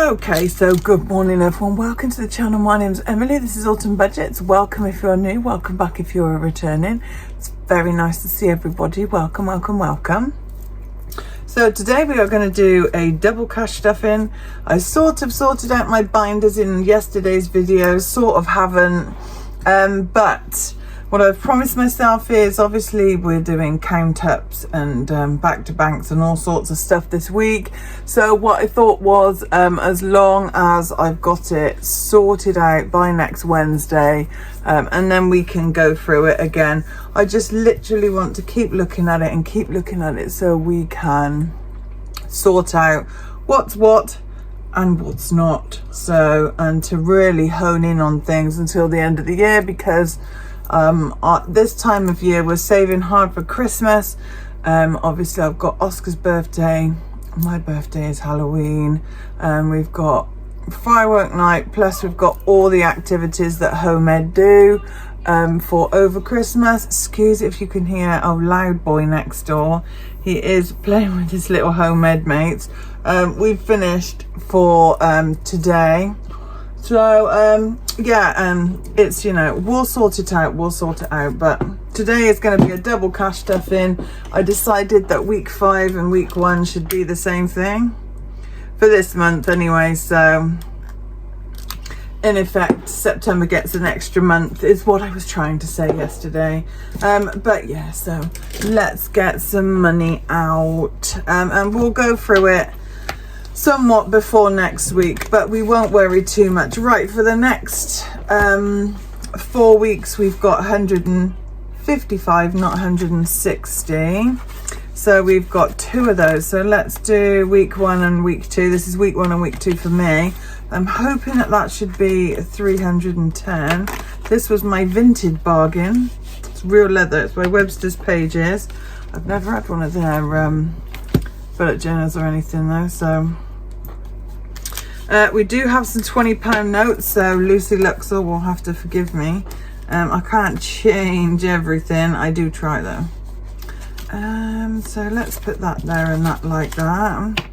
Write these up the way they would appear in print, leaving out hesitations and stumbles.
Okay, so good morning everyone, welcome to the channel. My name's Emily, this is Autumn Budgets. Welcome if you're new, welcome back if you're returning. It's very nice to see everybody. Welcome, welcome, welcome. So today we are going to do a double cash stuffing. I sort of sorted out my binders in yesterday's video, sort of haven't, but what I've promised myself is, obviously we're doing count ups and back to banks and all sorts of stuff this week. So what I thought was, as long as I've got it sorted out by next Wednesday, and then we can go through it again. I just literally want to keep looking at it and keep looking at it so we can sort out what's what and what's not. So, and to really hone in on things until the end of the year, because this time of year we're saving hard for Christmas. Obviously I've got Oscar's birthday, my birthday is Halloween, we've got firework night, plus we've got all the activities that Home Ed do for over Christmas. Excuse if you can hear a loud boy next door, he is playing with his little Home Ed mates. We've finished for today. So it's, you know, we'll sort it out, but today is going to be a double cash stuffing. I decided that week 5 and week 1 should be the same thing for this month anyway, so in effect September gets an extra month is what I was trying to say yesterday. But yeah, so let's get some money out, and we'll go through it somewhat before next week, but we won't worry too much. Right, for the next 4 weeks we've got 155, not 160, so we've got 2 of those. So let's do week 1 and week 2. This is week 1 and week 2 for me. I'm hoping that should be 310. This was my vintage bargain. It's real leather, it's by Webster's Pages. I've never had one of their bullet journals or anything though, so we do have some £20 notes, so Lucy Luxor will have to forgive me. I can't change everything, I do try though. So let's put that there and that like that.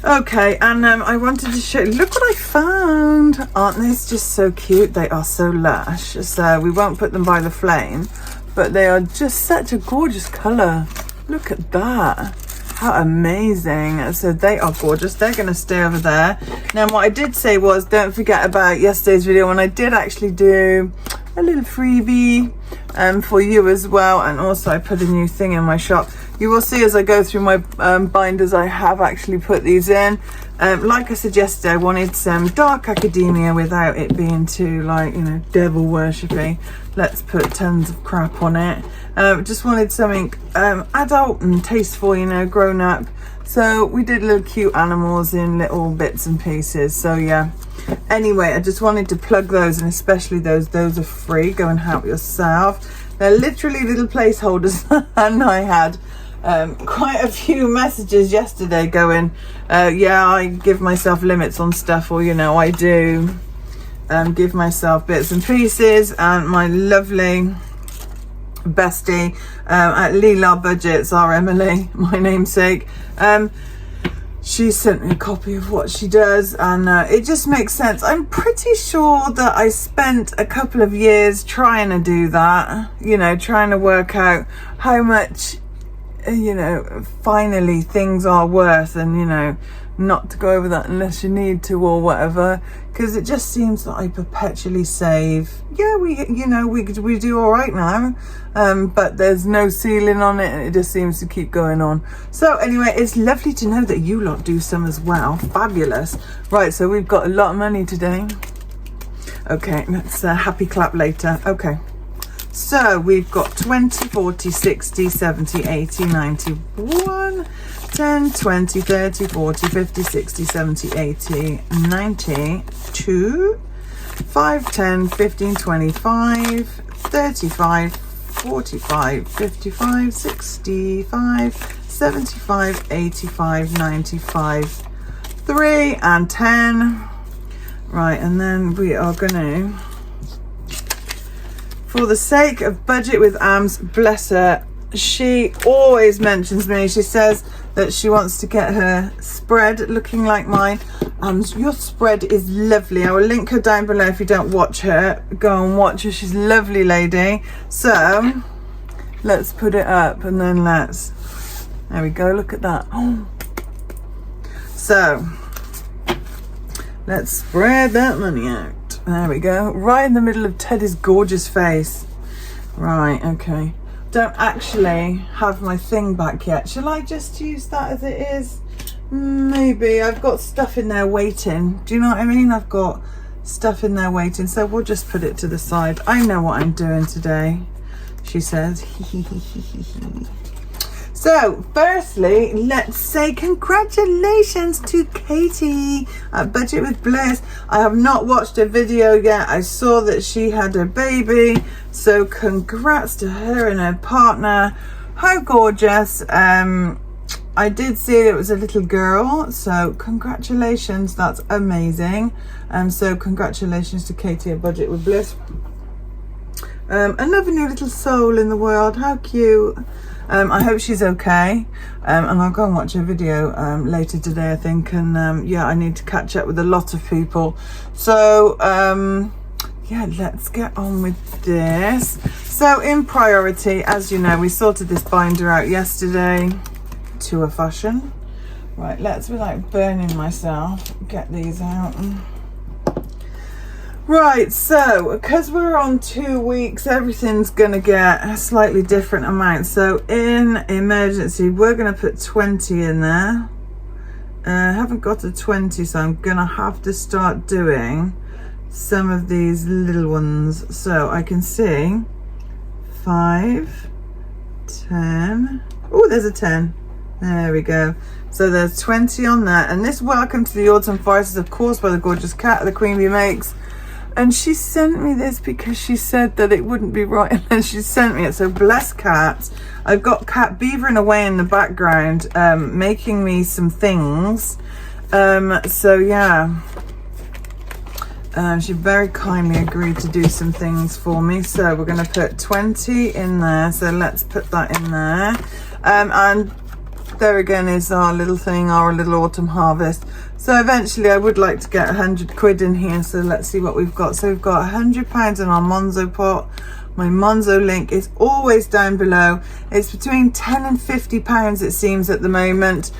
Okay, and I wanted to show you, look what I found. Aren't these just so cute? They are so lush. So we won't put them by the flame, but they are just such a gorgeous colour. Look at that. How amazing. So they are gorgeous. They're going to stay over there. Now what I did say was, don't forget about yesterday's video when I did actually do a little freebie for you as well, and also I put a new thing in my shop. You will see as I go through my binders, I have actually put these in. Like I said yesterday, I wanted some dark academia without it being too, like, you know, devil worshipping. Let's put tons of crap on it. Just wanted something adult and tasteful, you know, grown up. So we did little cute animals in little bits and pieces. So yeah, anyway, I just wanted to plug those, and especially those are free. Go and help yourself. They're literally little placeholders. And I had quite a few messages yesterday going, yeah, I give myself limits on stuff, or, you know, I do give myself bits and pieces. And my lovely bestie at Leela Budgets, our Emily, my namesake, she sent me a copy of what she does, and it just makes sense. I'm pretty sure that I spent a couple of years trying to do that, you know, trying to work out how much, you know, finally things are worth, and, you know, not to go over that unless you need to or whatever, because it just seems that I perpetually save. Yeah, we do all right now, but there's no ceiling on it, and it just seems to keep going on. So anyway, it's lovely to know that you lot do some as well. Fabulous. Right, so we've got a lot of money today. Okay, let's happy clap later. Okay, so we've got 20, 40, 60, 70, 80, 91, 10, 20, 30, 40, 50, 60, 70, 80, 90, 2, 5, 10, 15, 25, 35, 45, 55, 65, 75, 85, 95, 3 and 10. Right, and then we are going to, for the sake of budget with Ams, bless her, she always mentions me. She says that she wants to get her spread looking like mine. Your spread is lovely. I will link her down below. If you don't watch her, go and watch her. She's a lovely lady. So let's put it up, and then there we go, look at that. So let's spread that money out. There we go, right in the middle of Teddy's gorgeous face. Right, okay. Don't actually have my thing back yet. Shall I just use that as it is? Maybe. I've got stuff in there waiting. Do you know what I mean? I've got stuff in there waiting, so we'll just put it to the side. I know what I'm doing today, she says. So firstly, let's say congratulations to Katie at Budget with Bliss. I have not watched her video yet. I saw that she had a baby, so congrats to her and her partner. How gorgeous. I did see it was a little girl, so congratulations, that's amazing. So congratulations to Katie at Budget with Bliss. Another new little soul in the world, how cute. I hope she's okay, and I'll go and watch her video later today, I think. And yeah, I need to catch up with a lot of people, so yeah, let's get on with this. So in priority, as you know, we sorted this binder out yesterday to a fashion. Right, let's, without burning myself, get these out. Right, so because we're on 2 weeks, everything's gonna get a slightly different amount. So in emergency, we're gonna put 20 in there. I haven't got a 20, so I'm gonna have to start doing some of these little ones. So I can see 5, 10. Oh, there's a 10. There we go. So there's 20 on there. And this Welcome to the Autumn Forest is of course by the gorgeous cat the Queen Bee makes. And she sent me this because she said that it wouldn't be right, and then she sent me it. So bless Cat. I've got Cat beavering away in the background, making me some things. So yeah, she very kindly agreed to do some things for me. So we're going to put 20 in there. So let's put that in there. And there again is our little thing, our little autumn harvest. So eventually I would like to get 100 quid in here. So let's see what we've got. So we've got £100 in our Monzo pot. My Monzo link is always down below. It's between 10 and 50 pounds, it seems, at the moment.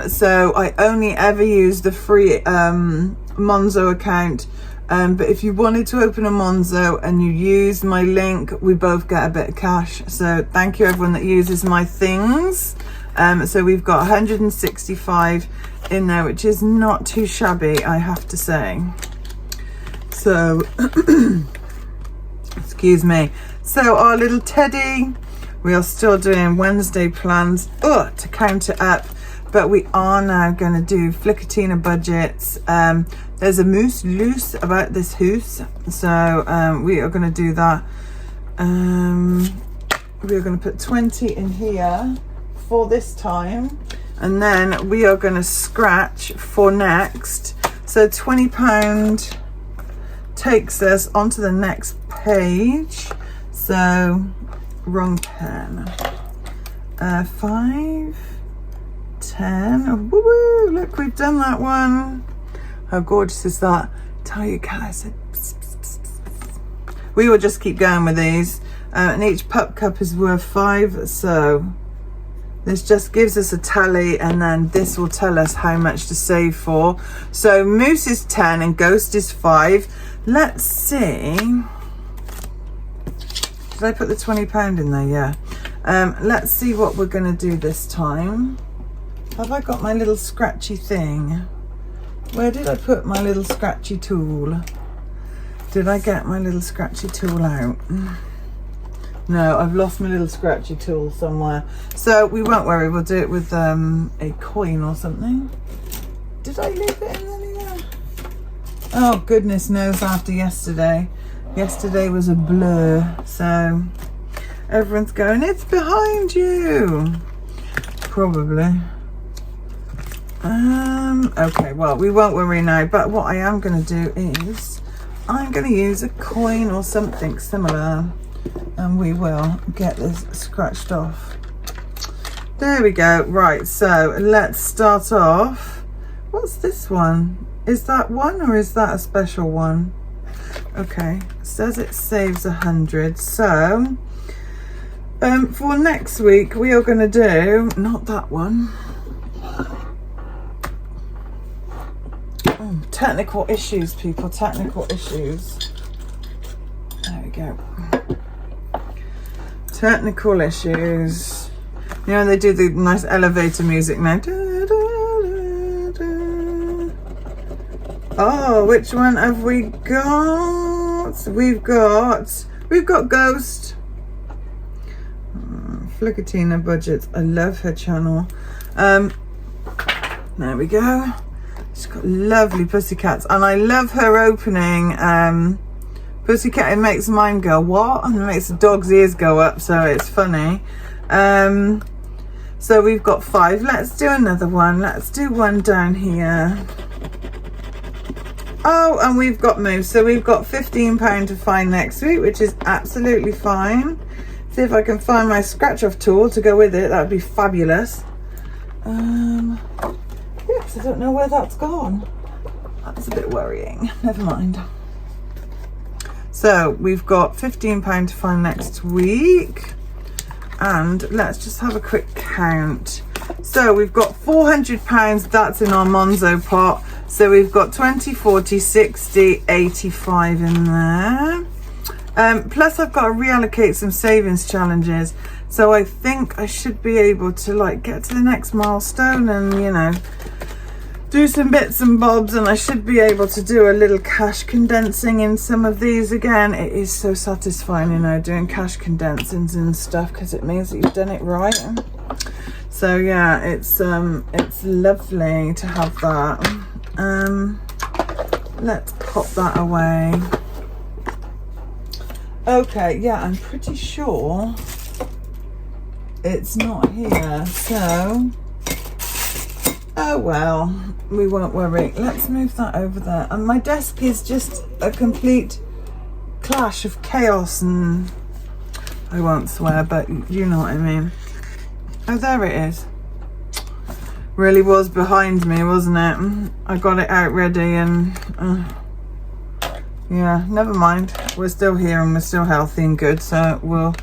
So I only ever use the free Monzo account. But if you wanted to open a Monzo and you use my link, we both get a bit of cash. So thank you everyone that uses my things. So we've got 165 in there, which is not too shabby, I have to say. So excuse me. So our little Teddy, we are still doing Wednesday plans to count it up, but we are now going to do Flickatina budgets. There's a moose loose about this hoose, so we are going to do that. We are going to put 20 in here for this time, and then we are going to scratch for next. So £20 takes us onto the next page. So wrong pen. 5, 10. Woo, look, we've done that one. How gorgeous is that? Tell you, Cal, I said pss, pss, pss, pss. We will just keep going with these, and each pup cup is worth 5. So this just gives us a tally, and then this will tell us how much to save for. So Moose is 10 and Ghost is 5. Let's see. Did I put the £20 in there? Yeah. Let's see what we're going to do this time. Have I got my little scratchy thing? Where did I put my little scratchy tool? Did I get my little scratchy tool out? No, I've lost my little scratchy tool somewhere. So we won't worry, we'll do it with a coin or something. Did I leave it in anywhere? Oh, goodness knows, after yesterday. Yesterday was a blur, so everyone's going, it's behind you. Probably. Okay, well, we won't worry now, but what I am going to do is I'm going to use a coin or something similar. and we will get this scratched off. There we go. Right, so let's start off. What's this one? Is that one or is that a special one? Okay, it says it saves 100. So for next week we are going to do, not that one. Oh, technical issues, people, technical issues. There we go. Technical issues. You know, they do the nice elevator music now. Da, da, da, da. Oh, which one have we got? We've got Ghost. Flickatina Budgets. I love her channel. There we go. She's got lovely pussycats, and I love her opening. Pussycat, it makes mine go what? And it makes the dog's ears go up, so it's funny. So we've got 5. Let's do another one. Let's do one down here. Oh, and we've got moves. So we've got £15 to find next week, which is absolutely fine. See if I can find my scratch off tool to go with it. That would be fabulous. Yes, I don't know where that's gone. That's a bit worrying. Never mind. So we've got £15 to find next week. And let's just have a quick count. So we've got £400, that's in our Monzo pot. So we've got 20, 40, 60, 85 in there. Plus I've got to reallocate some savings challenges. So I think I should be able to like get to the next milestone and, you know, do some bits and bobs, and I should be able to do a little cash condensing in some of these. Again, it is so satisfying, you know, doing cash condensings and stuff, because it means that you've done it right. So yeah, it's lovely to have that. Let's pop that away. Okay, yeah, I'm pretty sure it's not here, so oh well, we won't worry. Let's move that over there. And my desk is just a complete clash of chaos, and I won't swear, but you know what I mean. Oh, there it is. Really was behind me, wasn't it? I got it out ready, and yeah, never mind. We're still here and we're still healthy and good, so we'll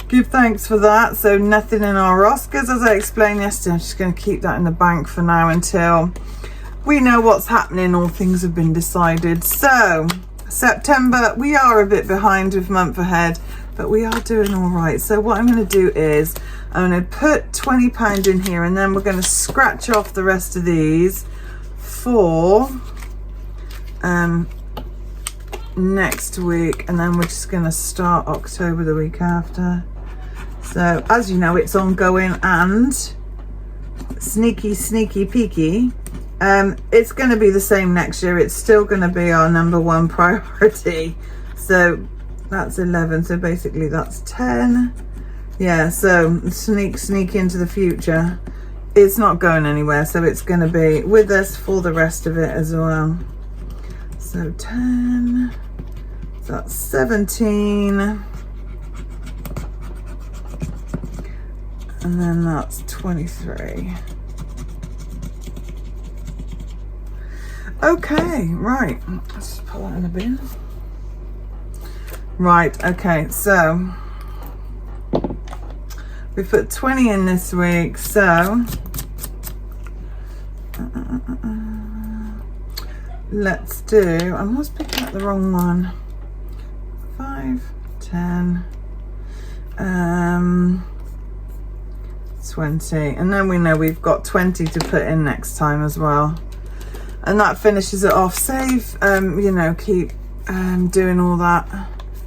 give thanks for that. So nothing in our Oscars, as I explained yesterday. I'm just going to keep that in the bank for now until we know what's happening, all things have been decided. So September, we are a bit behind with month ahead, but we are doing all right. So what I'm going to do is I'm going to put £20 in here, and then we're going to scratch off the rest of these for next week, and then we're just going to start October the week after. So as you know, it's ongoing and sneaky peeky. It's going to be the same next year. It's still going to be our #1 priority. So that's 11. So basically that's 10. Yeah, so sneak into the future. It's not going anywhere, so it's going to be with us for the rest of it as well. So 10, so that's 17, and then that's 23. Okay, right, let's just put that in a bin. Right, okay, so we put 20 in this week, so let's do, I was picking up the wrong one. 5, 10, 20, and then we know we've got 20 to put in next time as well, and that finishes it off. Save, you know, keep doing all that.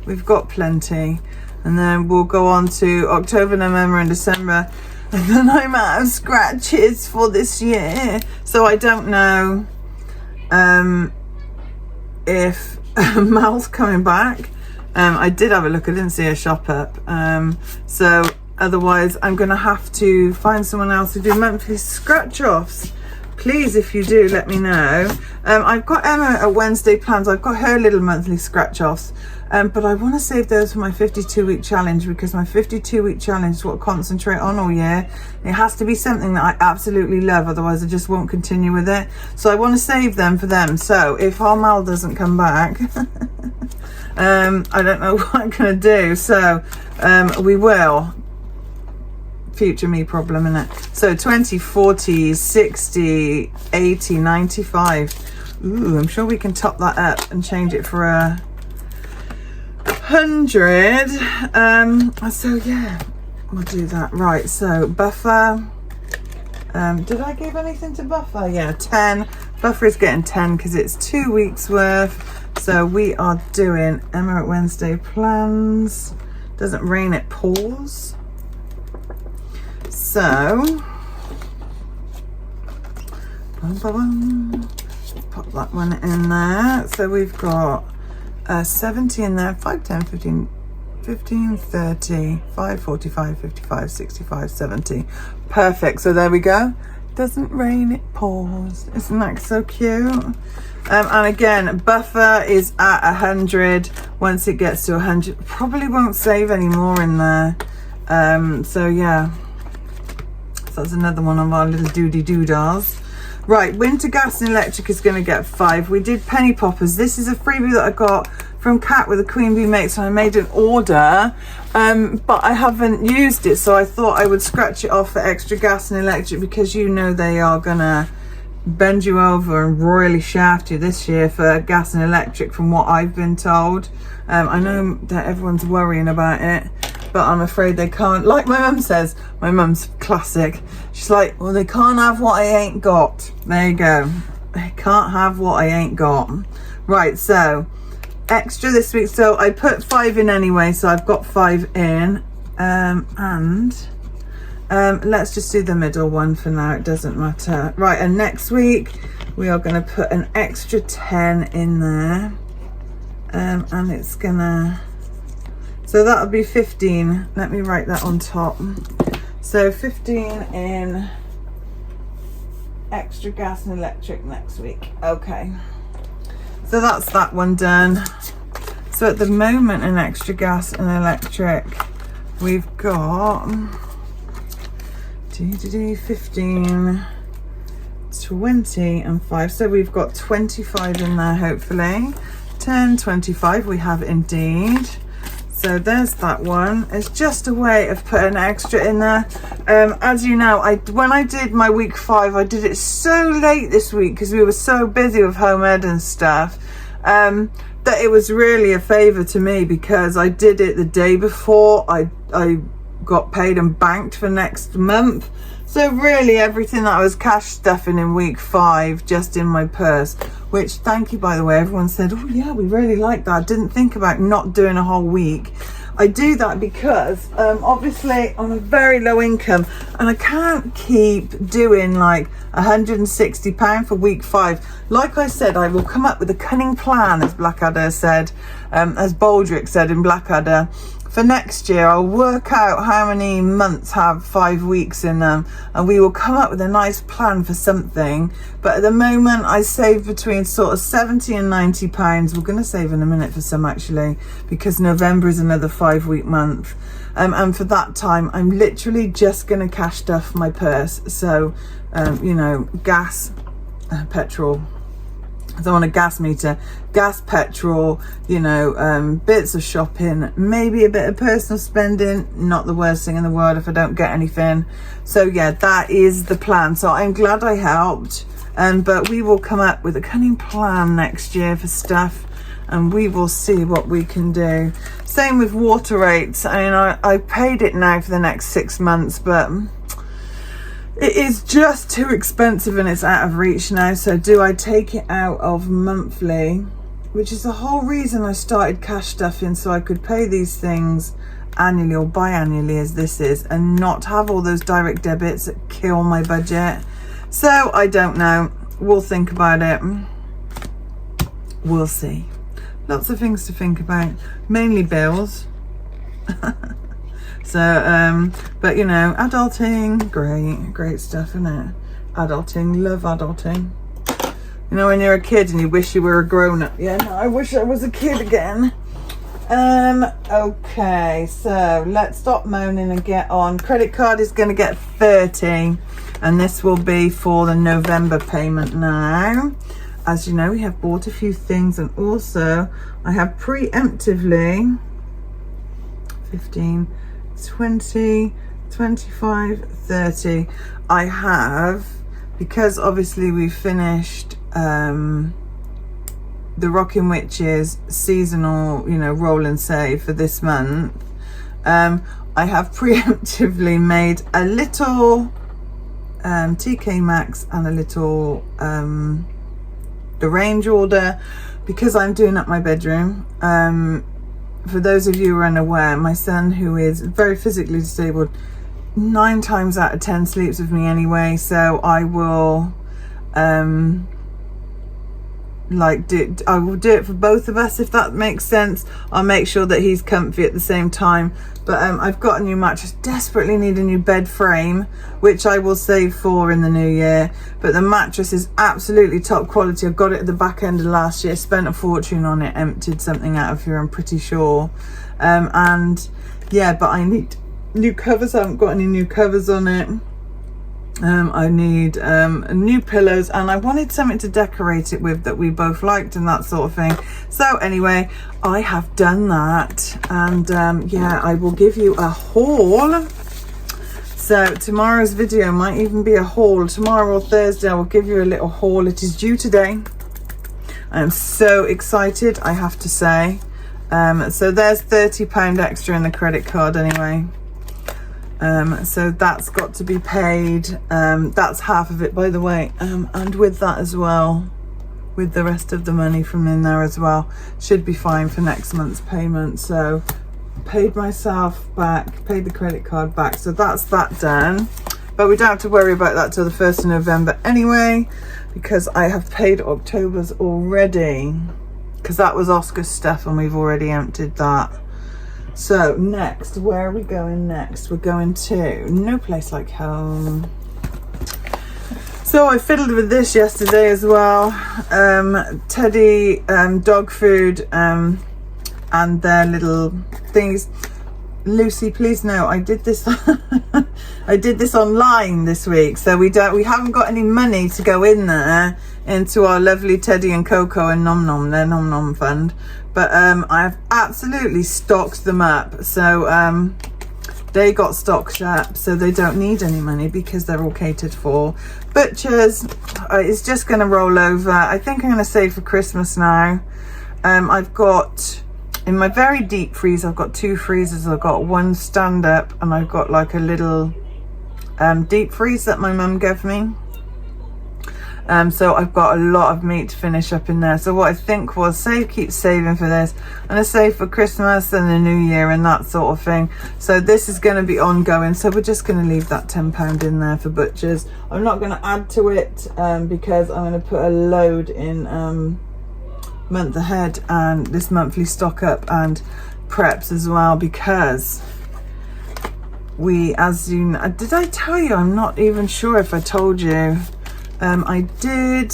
We've got plenty, and then we'll go on to October, November and December, and then I'm out of scratches for this year, so I don't know if Mal's coming back. I did have a look, I didn't see a shop up, so otherwise I'm gonna have to find someone else to do monthly scratch offs. please, if you do, let me know. I've got Emma at Wednesday plans. I've got her little monthly scratch offs, but I want to save those for my 52-week challenge, because my 52-week challenge is what I concentrate on all year. It has to be something that I absolutely love, otherwise I just won't continue with it. So I want to save them for them. So if Armal doesn't come back, I don't know what I'm going to do. So we will. Future me problem, innit? So 20, 40, 60, 80, 95. Ooh, I'm sure we can top that up and change it for 100. So yeah, we'll do that. Right, so buffer. Did I give anything to buffer? Yeah, 10. Buffer is getting 10 because it's 2 weeks worth. So we are doing Emma at Wednesday plans. Doesn't rain, it pours. So, pop that one in there. So we've got 70 in there, 5, 10, 15, 15, 30, 5, 45, 55, 65, 70. Perfect. So there we go. Doesn't rain, it pours. Isn't that so cute? And again, buffer is at 100. Once it gets to 100, probably won't save any more in there. So yeah. That's another one of our little doody doodahs. Right, winter gas and electric is going to get 5. We did penny poppers. This is a freebie that I got from Kat with a Queen Bee Mate, so I made an order, but I haven't used it, so I thought I would scratch it off for extra gas and electric, because you know they are gonna bend you over and royally shaft you this year for gas and electric, from what I've been told. I know that everyone's worrying about it, but I'm afraid they can't. Like my mum says, my mum's classic. She's like, well, they can't have what I ain't got. There you go. They can't have what I ain't got. Right, so extra this week. So I put 5 in anyway, so I've got 5 in. Let's just do the middle one for now. It doesn't matter. Right, and next week we are going to put an extra 10 in there. And it's gonna, so that'll be 15. Let me write that on top. So 15 in extra gas and electric next week. Okay, so that's that one done. So at the moment in extra gas and electric, we've got 15, 20 and 5. So we've got 25 in there, hopefully. 10, 25 we have indeed. So there's that one. It's just a way of putting extra in there. As you know, when I did my week 5, I did it so late this week because we were so busy with home ed and stuff, that it was really a favour to me, because I did it the day before I got paid and banked for next month. So really everything that I was cash stuffing in week 5 just in my purse, which, thank you by the way, everyone said, oh yeah, we really like that. I didn't think about not doing a whole week. I do that because obviously I'm a very low income and I can't keep doing like £160 for week 5. Like I said, I will come up with a cunning plan, as Blackadder said, as Baldrick said in Blackadder. For next year, I'll work out how many months have 5 weeks in them, and we will come up with a nice plan for something. But at the moment, I save between sort of 70 and 90 pounds. We're going to save in a minute for some, actually, because November is another 5-week month. And for that time, I'm literally just going to cash stuff my purse. So, you know, gas, petrol. I don't want a gas meter, gas, petrol, you know, bits of shopping, maybe a bit of personal spending. Not the worst thing in the world if I don't get anything. So yeah, that is the plan. So I'm glad I helped, but we will come up with a cunning plan next year for stuff, and we will see what we can do. Same with water rates. I mean, I paid it now for the next 6 months, but it is just too expensive and it's out of reach now. So do I take it out of monthly, which is the whole reason I started cash stuffing, so I could pay these things annually or biannually as this is, and not have all those direct debits that kill my budget. So I don't know. We'll think about it. We'll see. Lots of things to think about, mainly bills. So, but you know, adulting, great stuff, isn't it? adulting, love adulting. You know, when you're a kid and you wish you were a grown-up. Yeah, no, I wish I was a kid again. Okay, so let's stop moaning and get on. Credit card is going to get 30, and this will be for the November payment now. As you know, we have bought a few things, and also I have preemptively 15, 20, 25, 30. I have, because obviously we finished the Rockin' Witches seasonal, you know, roll and save for this month. I have preemptively made a little TK Maxx and a little the range order, because I'm doing up my bedroom. For those of you who are unaware, my son, who is very physically disabled, 9 times out of 10 sleeps with me anyway, so I will I will do it for both of us, if that makes sense. I'll make sure that he's comfy at the same time. But I've got a new mattress, desperately need a new bed frame, which I will save for in the new year. But the mattress is absolutely top quality. I got it at the back end of last year, spent a fortune on it, emptied something out of here, I'm pretty sure. And yeah, but I need new covers. I haven't got any new covers on it. I need new pillows, and I wanted something to decorate it with that we both liked and that sort of thing. So anyway, I have done that, and yeah, I will give you a haul. So tomorrow's video might even be a haul. Tomorrow or Thursday I will give you a little haul. It is due today. I am so excited, I have to say. So there's £30 extra in the credit card anyway. So that's got to be paid. That's half of it, by the way, and with that as well, with the rest of the money from in there as well, should be fine for next month's payment. So paid myself back, paid the credit card back, so that's that done. But we don't have to worry about that till the 1st of November anyway, because I have paid October's already, because that was Oscar's stuff and we've already emptied that. So next, where are we going next? We're going to No Place Like Home. So I fiddled with this yesterday as well. Teddy dog food and their little things. Lucy, please know I did this I did this online this week, so we haven't got any money to go in there into our lovely Teddy and Coco and Nom Nom, their Nom Nom fund. But I've absolutely stocked them up, so they got stocked up, so they don't need any money because they're all catered for. Butchers is just going to roll over. I think I'm going to save for Christmas now. I've got, in my very deep freeze, I've got 2 freezers. I've got one stand up, and I've got like a little deep freeze that my mum gave me. So I've got a lot of meat to finish up in there. So what I think was keep saving for this. I'm going to save for Christmas and the New Year and that sort of thing. So this is going to be ongoing. So we're just going to leave that £10 in there for butchers. I'm not going to add to it because I'm going to put a load in month ahead and this monthly stock up and preps as well, because we, as you know, did I tell you? I'm not even sure if I told you. I did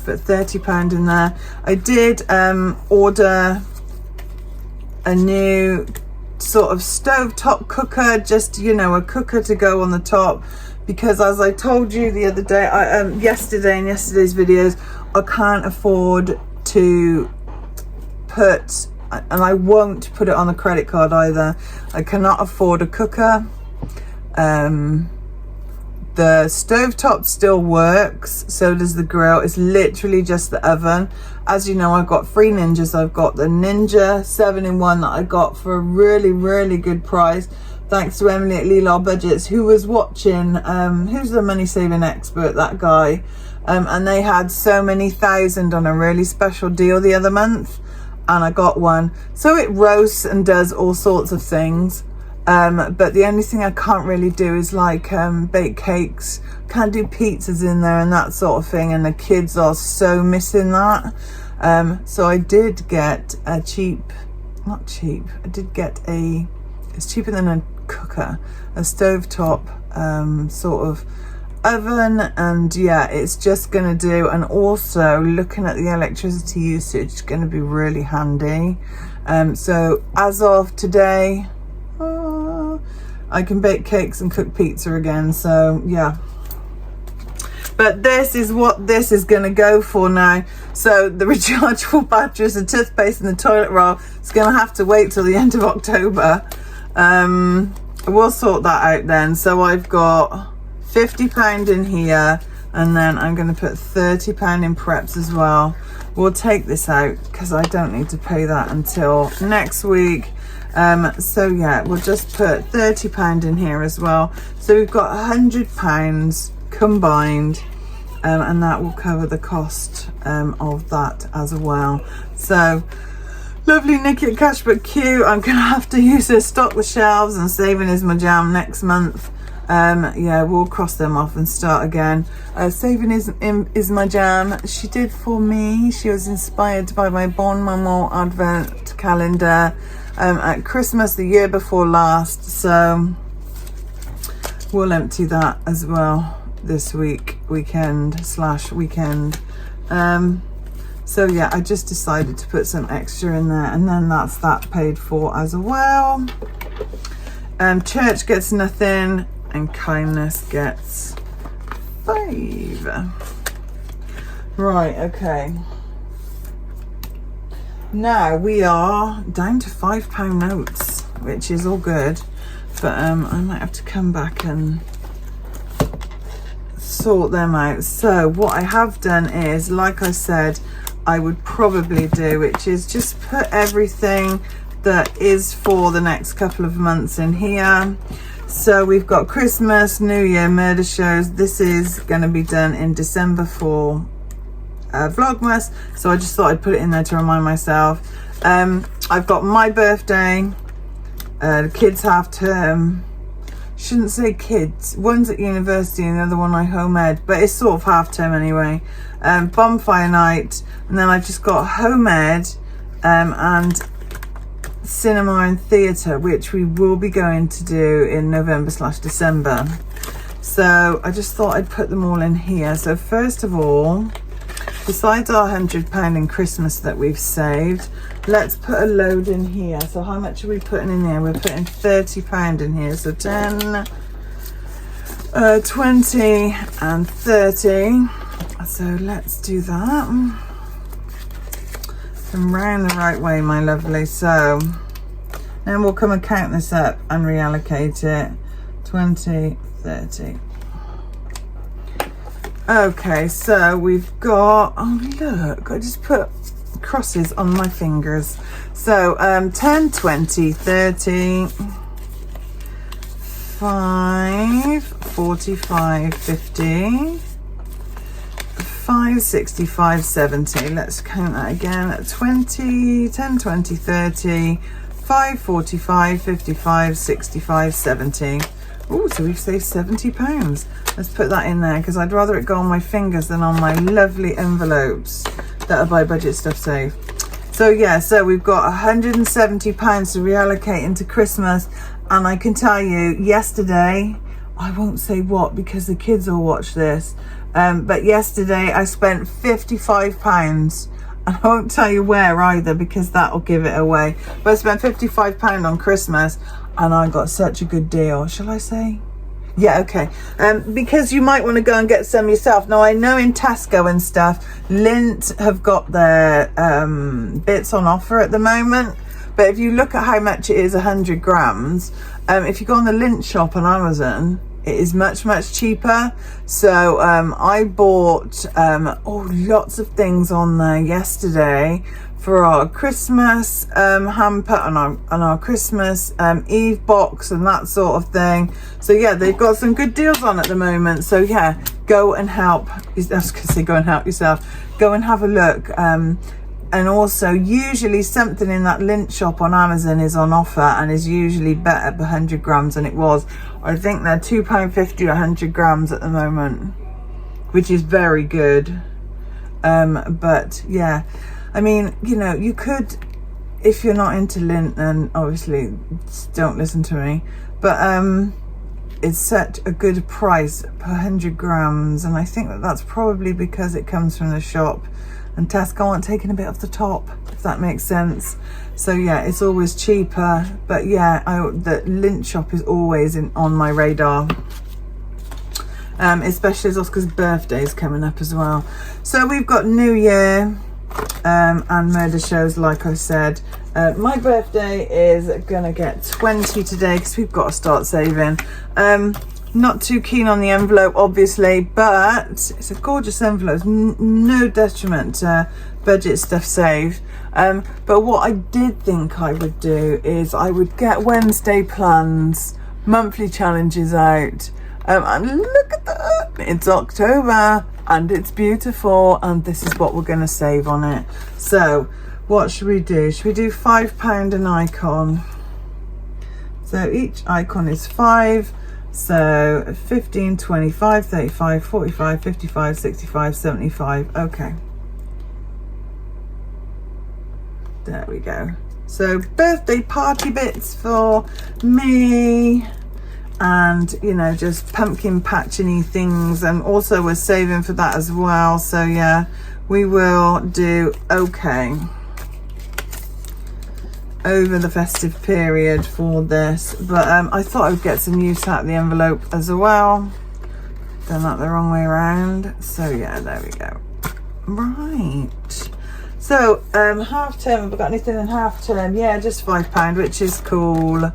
put £30 in there. I did order a new sort of stovetop cooker, just, you know, a cooker to go on the top, because as I told you the other day, yesterday in yesterday's videos, I can't afford to put, and I won't put it on a credit card either, I cannot afford a cooker. The stovetop still works, so does the grill. It's literally just the oven. As you know, I've got 3 Ninjas. I've got the Ninja 7-in-1 that I got for a really, really good price, thanks to Emily at Leela Budgets, who was watching, who's the money saving expert, that guy. And they had so many thousand on a really special deal the other month, and I got one. So it roasts and does all sorts of things. But the only thing I can't really do is like bake cakes. Can't do pizzas in there and that sort of thing, and the kids are so missing that. So I did get a cheap, not cheap, I did get it's cheaper than a cooker, a stovetop sort of oven, and yeah, it's just gonna do. And also looking at the electricity usage, it's gonna be really handy. So as of today, I can bake cakes and cook pizza again, so yeah. But this is what this is going to go for now. So the rechargeable batteries, the toothpaste and the toilet roll is going to have to wait till the end of October. We'll sort that out then. So I've got £50 in here, and then I'm going to put £30 in preps as well. We'll take this out because I don't need to pay that until next week. So yeah, we'll just put £30 in here as well. So we've got £100 combined, and that will cover the cost of that as well. So lovely Nikki at Cashbook Q. I'm gonna have to use her stock the shelves, and saving is my jam next month. Yeah, we'll cross them off and start again. Saving is my jam. She did for me. She was inspired by my Bon Maman advent calendar at Christmas the year before last, so we'll empty that as well this weekend. So yeah, I just decided to put some extra in there, and then that's that paid for as well. Church gets nothing, and kindness gets 5. Right, okay. Now we are down to £5 notes, which is all good, but I might have to come back and sort them out. So what I have done is, like I said, I would probably do, which is just put everything that is for the next couple of months in here. So we've got Christmas, New Year, murder shows. This is going to be done in December for Vlogmas, so I just thought I'd put it in there to remind myself. I've got my birthday, the kids' half term, shouldn't say kids, one's at university and the other one I home ed, but it's sort of half term anyway. Bonfire night, and then I've just got home ed and cinema and theatre, which we will be going to do in November/December. So I just thought I'd put them all in here. So first of all, besides our £100 in Christmas that we've saved, let's put a load in here. So how much are we putting in here? We're putting £30 in here. So 10, 20 and 30. So let's do that. Come round the right way, my lovely. So then we'll come and count this up and reallocate it. 20, 30. Okay, so we've got, oh look, I just put crosses on my fingers. So 10, 20, 30, 5, 45, 50, 5, 65, 70. Let's count that again. 20, 10, 20, 30, 5, 45, 55, 65, 70. Oh, so we've saved £70. Let's put that in there, because I'd rather it go on my fingers than on my lovely envelopes that are by Budget Stuff Save. So yeah, so we've got £170 to reallocate into Christmas. And I can tell you, yesterday, I won't say what because the kids will watch this, but yesterday I spent £55. And I won't tell you where either, because that'll give it away. But I spent £55 on Christmas, and I got such a good deal. Shall I say? Yeah, okay. Because you might want to go and get some yourself. Now, I know in Tesco and stuff, Lindt have got their bits on offer at the moment. But if you look at how much it is, 100 grams, if you go on the Lindt shop on Amazon, it is much, much cheaper. So I bought lots of things on there yesterday for our Christmas hamper and our Christmas Eve box and that sort of thing. So yeah, they've got some good deals on at the moment. So yeah, go and help. I was going to say go and help yourself. Go and have a look. And also, usually something in that Lindt shop on Amazon is on offer and is usually better per 100 grams than it was. I think they're £2.50 100 grams at the moment, which is very good. But yeah, I mean, you know, you could if you're not into lint, then obviously don't listen to me, but it's such a good price per 100 grams, and I think that that's probably because it comes from the shop and Tesco aren't taking a bit off the top, if that makes sense. So yeah, it's always cheaper, but yeah, the lint shop is always on my radar, especially as Oscar's birthday is coming up as well. So we've got New Year and murder shows, like I said. My birthday is gonna get 20 today because we've got to start saving. Not too keen on the envelope, obviously, but it's a gorgeous envelope. No detriment to budget stuff saved. But what I did think I would do is I would get Wednesday plans, monthly challenges out. And look at that, it's October and it's beautiful, and this is what we're going to save on it. So what should we do? Should we do £5 an icon? So each icon is 5. So 15, 25, 35, 45, 55, 65, 75. Okay. There we go. So birthday party bits for me, and you know, just pumpkin patching-y things, and also we're saving for that as well. So yeah, we will do okay over the festive period for this, but I thought I would get some use out of the envelope as well. Done that the wrong way around. So yeah, there we go. Right, so half term, have I got anything in half term? Yeah, just £5, which is cool.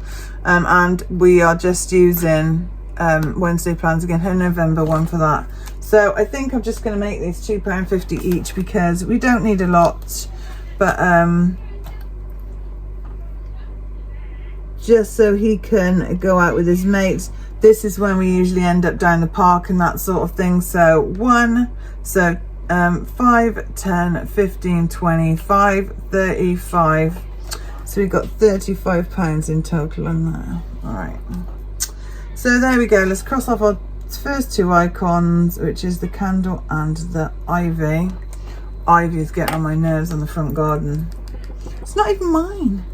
And we are just using Wednesday plans again, her November one for that. So I think I'm just going to make these £2.50 each because we don't need a lot, but just so he can go out with his mates. This is when we usually end up down the park and that sort of thing. So 5, 10, 15, 25, 35. So we've got £35 in total on there. All right. So there we go. Let's cross off our first two icons, which is the candle and the ivy. Ivy is getting on my nerves on the front garden. It's not even mine.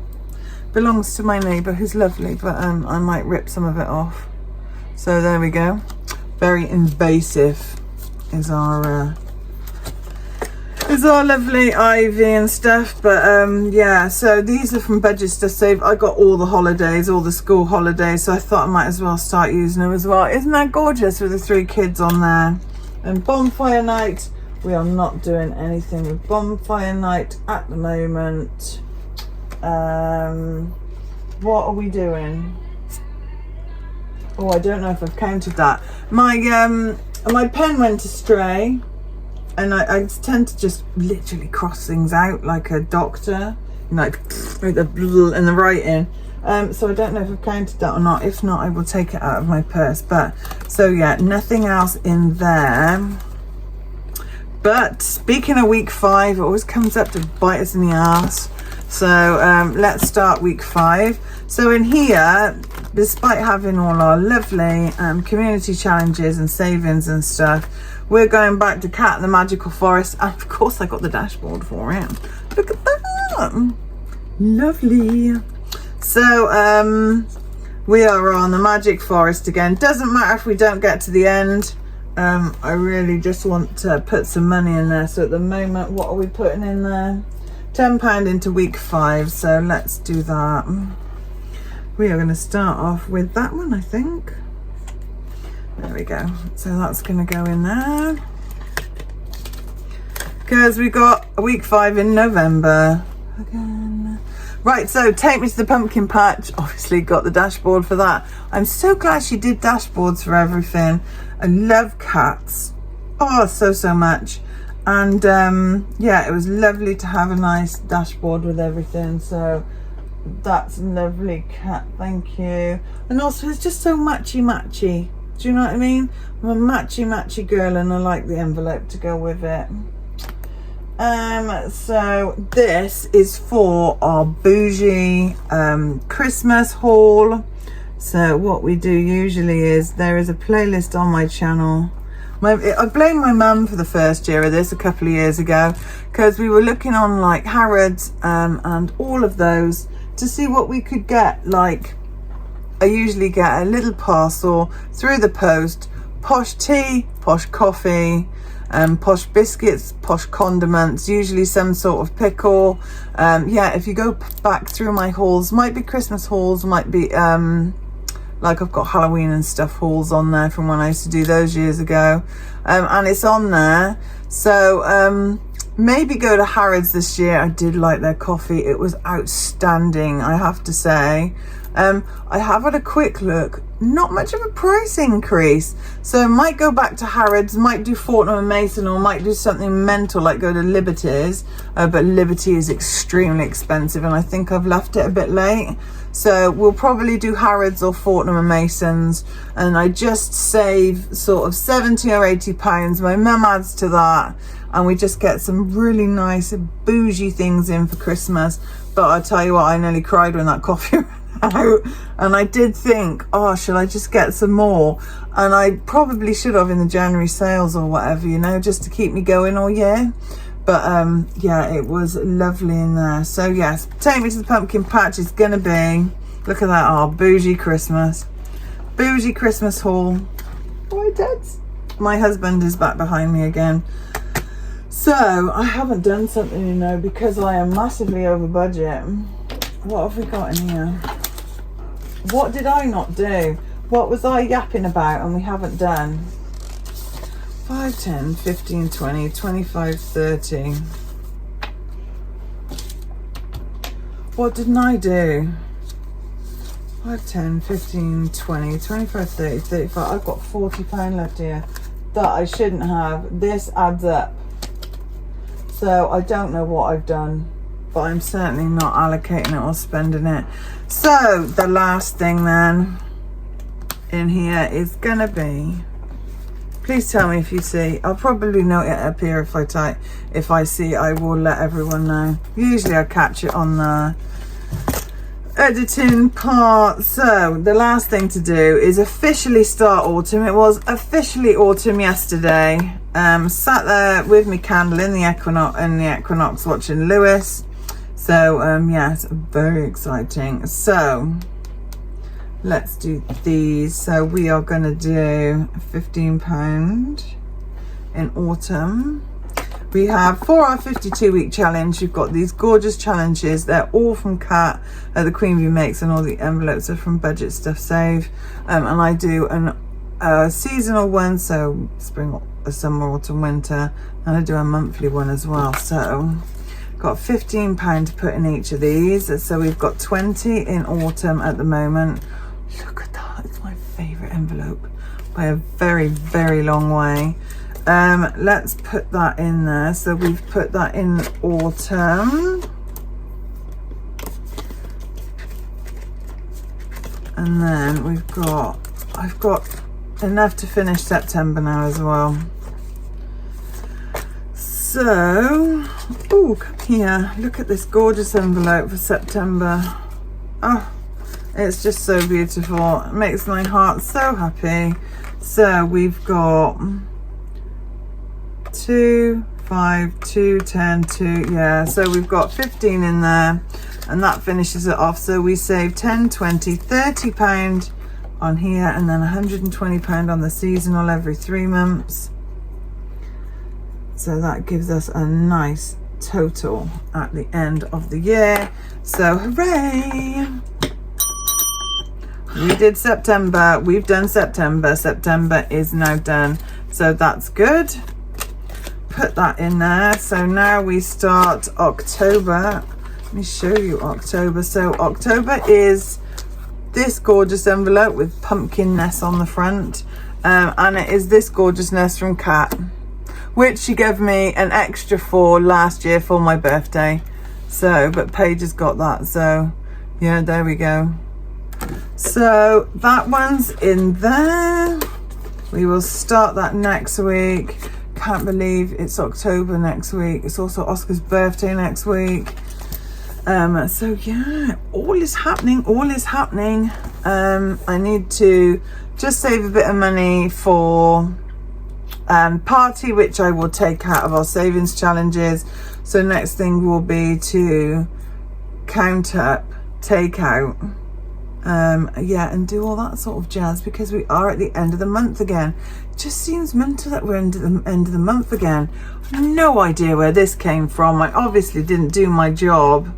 Belongs to my neighbour, who's lovely, but I might rip some of it off. So there we go. Very invasive is our lovely ivy and stuff. But yeah, so these are from budget stuff saved. I got all the holidays, all the school holidays, so I thought I might as well start using them as well. Isn't that gorgeous with the 3 kids on there? And bonfire night, we are not doing anything with bonfire night at the moment. What are we doing? Oh, I don't know if I've counted that. My pen went astray, and I tend to just literally cross things out like a doctor, like with the bl and the writing. So I don't know if I've counted that or not. If not, I will take it out of my purse. But so yeah, nothing else in there. But speaking of week 5, it always comes up to bite us in the arse. So let's start week 5. So in here, despite having all our lovely community challenges and savings and stuff, we're going back to Cat in the Magical Forest, and of course I got the dashboard for it. Look at that, lovely. So we are on the Magic Forest again. Doesn't matter if we don't get to the end. I really just want to put some money in there. So at the moment, what are we putting in there? £10 into week 5, so let's do that. We are going to start off with that one, I think. There we go. So that's going to go in there, because we got week 5 in November again. Right, so take me to the pumpkin patch. Obviously got the dashboard for that. I'm so glad she did dashboards for everything. I love cats, oh so much. And yeah, it was lovely to have a nice dashboard with everything. So that's lovely, Cat, thank you. And also it's just so matchy. Do you know what I mean? I'm a matchy girl, and I like the envelope to go with it. So this is for our bougie Christmas haul. So what we do usually is, there is a playlist on my channel I blame my mum for the first year of this a couple of years ago, because we were looking on like Harrods and all of those to see what we could get. Like, I usually get a little parcel through the post, posh tea, posh coffee, posh biscuits, posh condiments, usually some sort of pickle. Yeah, if you go back through my hauls, might be Christmas hauls, might be like I've got Halloween and stuff hauls on there from when I used to do those years ago, and it's on there. So maybe go to Harrods this year. I did like their coffee, it was outstanding, I have to say. I have had a quick look, not much of a price increase, so might go back to Harrods, might do Fortnum & Mason, or might do something mental like go to Liberty's, but Liberty is extremely expensive and I think I've left it a bit late. So we'll probably do Harrods or Fortnum & Mason's, and I just save sort of 70 or 80 pounds. My mum adds to that, and we just get some really nice bougie things in for Christmas. But I tell you what, I nearly cried when that coffee ran out, and I did think, oh, should I just get some more? And I probably should have in the January sales or whatever, you know, just to keep me going all year. But yeah, it was lovely in there. So yes, take me to the pumpkin patch. It's gonna be, look at that, oh, bougie Christmas haul. Boy, Dads. My husband is back behind me again. So I haven't done something, you know, because I am massively over budget. What have we got in here? What did I not do? What was I yapping about and we haven't done? 5, 10, 15, 20, 25, 30. What didn't I do? 5, 10, 15, 20, 25, 30, 35. I've got £40 left here that I shouldn't have. This adds up. So I don't know what I've done, but I'm certainly not allocating it or spending it. So the last thing then in here is gonna be, please tell me if you see. I'll probably note it up here if I type. If I see, I will let everyone know. Usually I catch it on the editing part. So the last thing to do is officially start autumn. It was officially autumn yesterday. Sat there with my candle in the equinox watching Lewis. So yeah, it's very exciting. So let's do these. So we are going to do £15 in autumn. We have for our 52-week challenge, you've got these gorgeous challenges. They're all from Kat, the Queen Bee Makes, and all the envelopes are from Budget Stuff Save. And I do a seasonal one, so spring, summer, autumn, winter, and I do a monthly one as well. So got £15 to put in each of these. So we've got 20 in autumn at the moment. Look at that, it's my favorite envelope by a very, very long way. Let's put that in there. So we've put that in autumn, and then I've got enough to finish September now as well. So, oh, come here, look at this gorgeous envelope for September. Oh, it's just so beautiful. It makes my heart so happy. So we've got 2, 5, 2, 10, 2, yeah, so we've got 15 in there, and that finishes it off. So we save 10, 20, 30 pound on here, and then 120 pound on the seasonal every 3 months. So that gives us a nice total at the end of the year. So hooray, we did September, we've done September. September is now done, so that's good. Put that in there. So now we start October. Let me show you October. So October is this gorgeous envelope with pumpkin nest on the front, and it is this gorgeous nest from Kat, which she gave me an extra for last year for my birthday. So, but Paige has got that, so yeah, there we go. So that one's in there. We will start that next week. Can't believe it's October next week. It's also Oscar's birthday next week. So yeah, all is happening. I need to just save a bit of money for party, which I will take out of our savings challenges. So next thing will be to count up, take out, yeah, and do all that sort of jazz, because we are at the end of the month again. It just seems mental that we're at the end of the month again. No idea where this came from. I obviously didn't do my job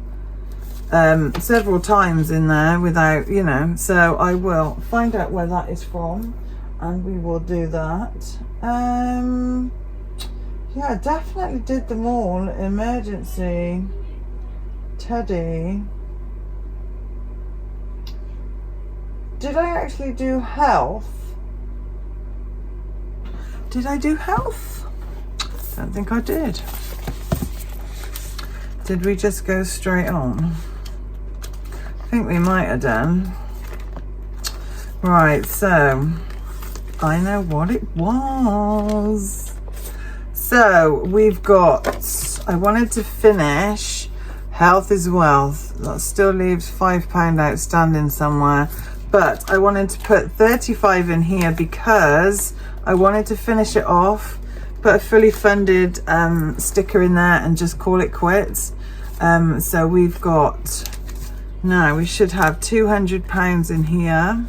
several times in there without, you know, so I will find out where that is from and we will do that. Yeah, definitely did them all. Emergency, Teddy. Did I actually do health? Did I do health? Don't think I did. Did we just go straight on? I think we might have done. Right, so I know what it was. So we've got, I wanted to finish health is wealth. That still leaves £5 outstanding somewhere. But I wanted to put 35 in here because I wanted to finish it off, put a fully funded sticker in there and just call it quits. So we've got, now we should have £200 in here.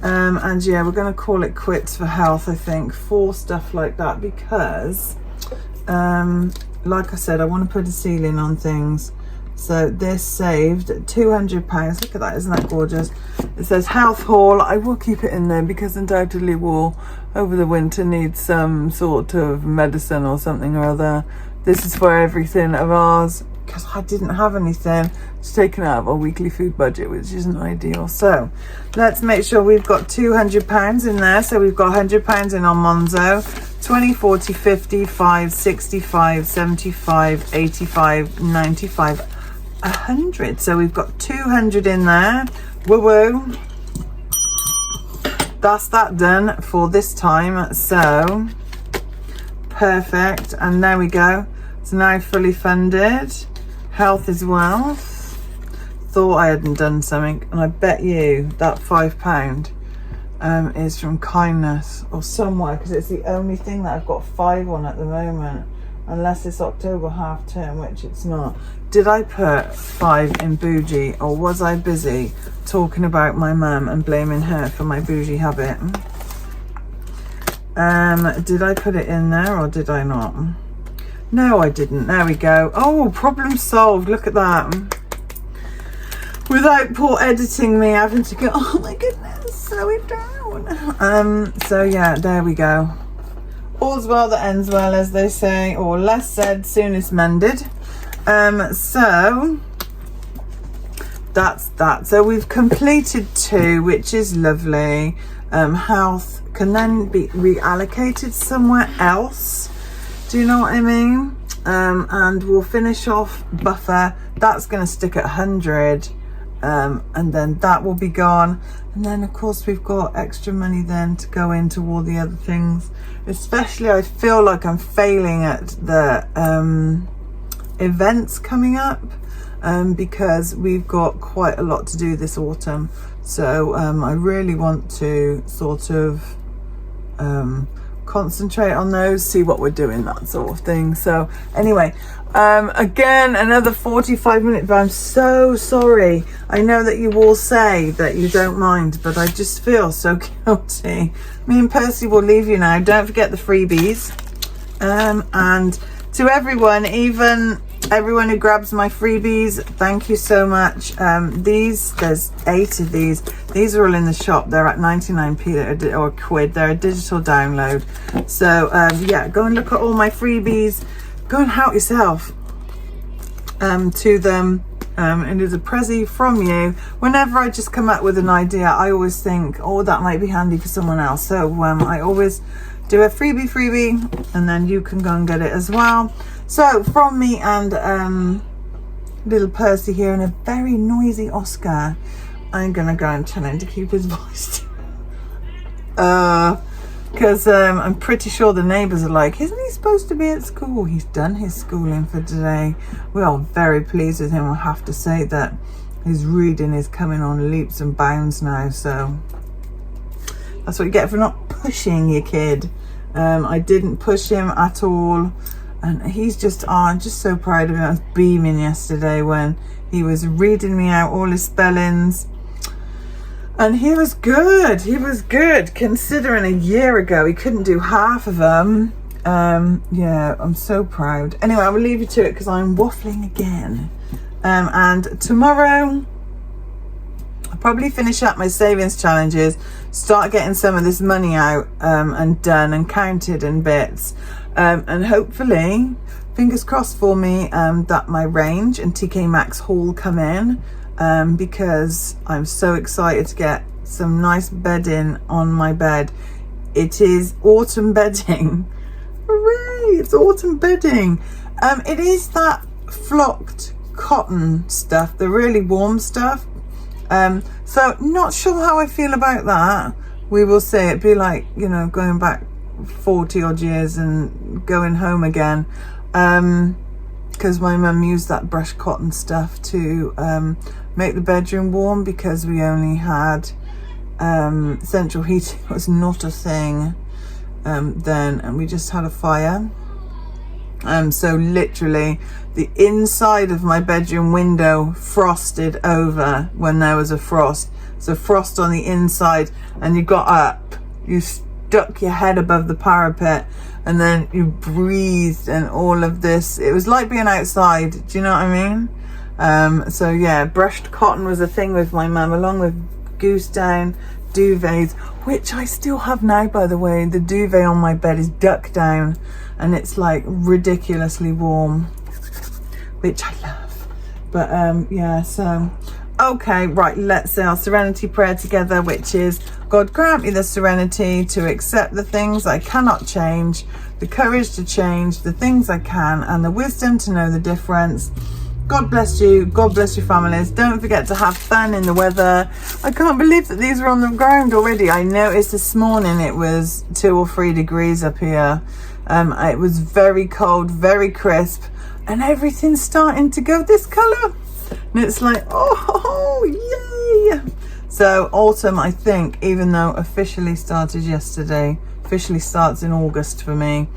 And yeah, we're going to call it quits for health, I think, for stuff like that, because like I said, I want to put a ceiling on things. So this saved £200. Look at that, isn't that gorgeous? It says health haul. I will keep it in there because undoubtedly we'll over the winter need some sort of medicine or something or other. This is for everything of ours because I didn't have anything. It's taken out of our weekly food budget, which isn't ideal. So let's make sure we've got £200 in there. So we've got £100 in on Monzo, 20, 40, 50, 5, 65, 75, 85, 95, 100. So we've got 200 in there. Woo woo. That's that done for this time. So perfect. And there we go. It's now fully funded. Health is wealth. Thought I hadn't done something, and I bet you that £5 is from kindness or somewhere, because it's the only thing that I've got 5 on at the moment, unless it's October half term, which it's not. Did I put 5 in bougie, or was I busy talking about my mum and blaming her for my bougie habit? Did I put it in there or did I not? No, I didn't. There we go. Oh, problem solved. Look at that. Without poor editing me having to go, oh my goodness, slow it down. So yeah, there we go. All's well that ends well, as they say, or less said, soonest mended. So that's that. So we've completed 2, which is lovely. Health can then be reallocated somewhere else. Do you know what I mean? And we'll finish off buffer. That's going to stick at 100. And then that will be gone. And then of course we've got extra money then to go into all the other things. Especially I feel like I'm failing at the events coming up, because we've got quite a lot to do this autumn. So I really want to sort of concentrate on those, see what we're doing, that sort of thing. So anyway, again, another 45 minutes, but I'm so sorry. I know that you all say that you don't mind, but I just feel so guilty. Me and Percy will leave you now. Don't forget the freebies. And to everyone, even everyone who grabs my freebies, thank you so much. There's 8 of these. These are all in the shop. They're at 99p or a quid. They're a digital download. So yeah, go and look at all my freebies. Go and help yourself to them. It is a prezi from you. Whenever I just come up with an idea, I always think, oh, that might be handy for someone else. So I always do a freebie, and then you can go and get it as well. So from me and little Percy here, and a very noisy Oscar, I'm gonna go and tell him to keep his voice down. Because I'm pretty sure the neighbours are like, isn't he supposed to be at school? He's done his schooling for today. We are very pleased with him. I have to say that his reading is coming on leaps and bounds now. So that's what you get for not pushing your kid. I didn't push him at all, and he's just, I'm just so proud of him. I was beaming yesterday when he was reading me out all his spellings, and he was good. He was good considering a year ago he couldn't do half of them. Yeah, I'm so proud. Anyway, I will leave you to it because I'm waffling again. And tomorrow I'll probably finish up my savings challenges, start getting some of this money out and done and counted in bits, and hopefully, fingers crossed for me, that my range and TK Maxx haul come in, because I'm so excited to get some nice bedding on my bed. It is autumn bedding. Hooray, it's autumn bedding. It is that flocked cotton stuff, the really warm stuff. So not sure how I feel about that. We will see. It'd be like, you know, going back 40 odd years and going home again, because my mum used that brushed cotton stuff to make the bedroom warm, because we only had central heating was not a thing then, and we just had a fire. So literally the inside of my bedroom window frosted over when there was a frost. So frost on the inside, and you got up, you stuck your head above the parapet, and then you breathed, and all of this, it was like being outside. Do you know what I mean? So yeah, brushed cotton was a thing with my mum, along with goose down, duvets, which I still have now, by the way. The duvet on my bed is duck down, and it's like ridiculously warm, which I love. But yeah, so okay, right, let's say our serenity prayer together, which is: God, grant me the serenity to accept the things I cannot change, the courage to change the things I can, and the wisdom to know the difference. God bless you. God bless your families. Don't forget to have fun in the weather. I can't believe that these are on the ground already. I noticed this morning it was 2 or 3 degrees up here. It was very cold, very crisp, and everything's starting to go this colour. And it's like, oh, yay! So autumn, I think, even though officially started yesterday, officially starts in August for me,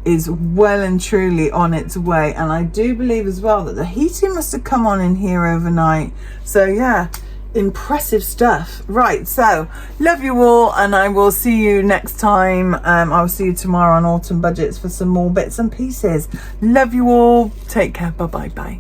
is well and truly on its way. And I do believe as well that the heating must have come on in here overnight. So yeah, impressive stuff. Right, so love you all, and I will see you next time. I will see you tomorrow on Autumn Budgets for some more bits and pieces. Love you all. Take care. Bye.